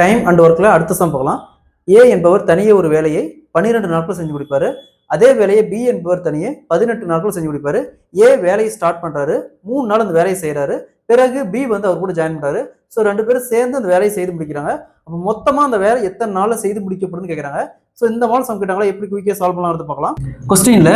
Time and ஒர்க்ல அடுத்த some பார்க்கலாம். ஏ என்பவர் தனியே ஒரு வேலையை 12 நாட்கள் செஞ்சு முடிப்பாரு. அதே வேலையை பி என்பவர் தனியே 18 நாட்கள் செஞ்சு முடிப்பாரு. ஏ வேலையை ஸ்டார்ட் பண்றாரு. 3 நாள் அந்த வேலையை செய்யறாரு. பிறகு பி வந்து அவர் கூட ஜாயின் பண்றாரு. ஸோ 2 பேரும் சேர்ந்து அந்த வேலையை செய்து முடிக்கிறாங்க. அப்போ மொத்தமா அந்த வேலை எத்தனை நாள்ல செய்து முடிக்கப்படும்னு கேட்கறாங்க. ஸோ இந்த மாதிரி சம் கேட்டாங்களா எப்படி குயிக்கா சால்வ் பண்ணலாம் பார்க்கலாம். கொஸ்டின்ல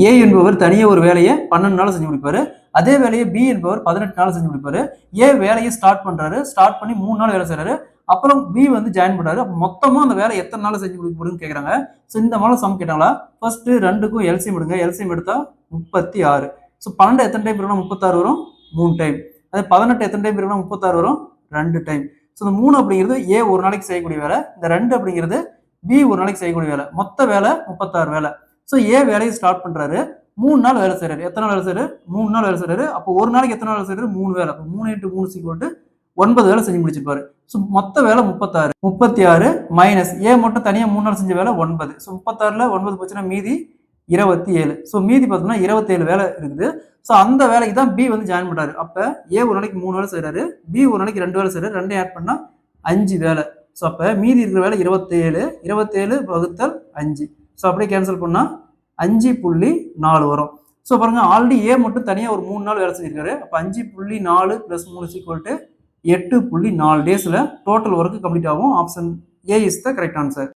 ஏ என்பவர் தனியே ஒரு வேலையை 12 நாள் செஞ்சு முடிப்பாரு. அதே வேலையை பி என்பவர் 18 நாள் செஞ்சு முடிப்பாரு. ஏ வேலையை ஸ்டார்ட் பண்றாரு. ஸ்டார்ட் பண்ணி 3 நாள் வேலை செய்யறாரு. அப்புறம் பி வந்து ஜாயின் பண்றாரு. மொத்தமா அந்த வேலை எத்தனை நாள் செஞ்சு முடிக்கப்படும்னு கேட்கறாங்க. ஸோ இந்த மாதிரி சம் கேட்டாங்களா ஃபர்ஸ்ட் 2க்கும் எல்சிஎம் எடுங்க. எல்சிஎம் எடுத்தா 36. ஸோ 12 எத்தனை டைம் இருக்குன்னா 36 வரும் 3 டைம். அதே 18 எத்தனை டைம் இருக்குன்னா 36 வரும் 2 டைம். ஸோ இந்த 3 அப்படிங்கிறது ஏ ஒரு நாளைக்கு செய்யக்கூடிய வேலை. இந்த 2 அப்படிங்கிறது பி ஒரு நாளைக்கு செய்யக்கூடிய வேலை. மொத்த வேலை 36 வேலை. ஸோ ஏ வேலையை ஸ்டார்ட் பண்றாரு. 3 நாள் வேலை செய்யறாரு. எத்தனை நாள் வேலை செய்யறாரு? 3 நாள் வேலை செய்யறாரு. அப்போ ஒரு நாளைக்கு எத்தனை வேலை செய்யறாரு? 3 வேலை. 3 × 3 9 வேலை செஞ்சு முடிச்சிருப்பாரு. ஸோ மொத்த வேலை 36. 36 மைனஸ் ஏ மட்டும் தனியா 3 நாள் செஞ்ச வேலை 9. ஸோ 36ல 9 போச்சுன்னா மீதி 27. ஸோ மீதி பார்த்தோம்னா 27 வேலை இருக்குது. ஸோ அந்த வேலைக்கு தான் பி வந்து ஜாயின் பண்றாரு. அப்ப ஏ ஒரு நாளைக்கு 3 வேலை செய்யறாரு. பி ஒரு நாளைக்கு 2 வேலை செய்யறாரு. 2 ஆட் பண்ணா 5 வேலை. ஸோ அப்ப மீதி இருக்கிற வேலை 27. 27 வகுத்தல் 5. ஸோ அப்படியே கேன்சல் பண்ணா 5.4 வரும். ஸோ பாருங்க ஆல்ரெடி ஏ மட்டும் தனியா ஒரு 3 நாள் வேலை செஞ்சிருக்காரு. அப்ப 5.4 + 3 = 8.4 டேஸ்ல டோட்டல் ஒர்க் கம்ப்ளீட் ஆகும். Option A is the correct answer.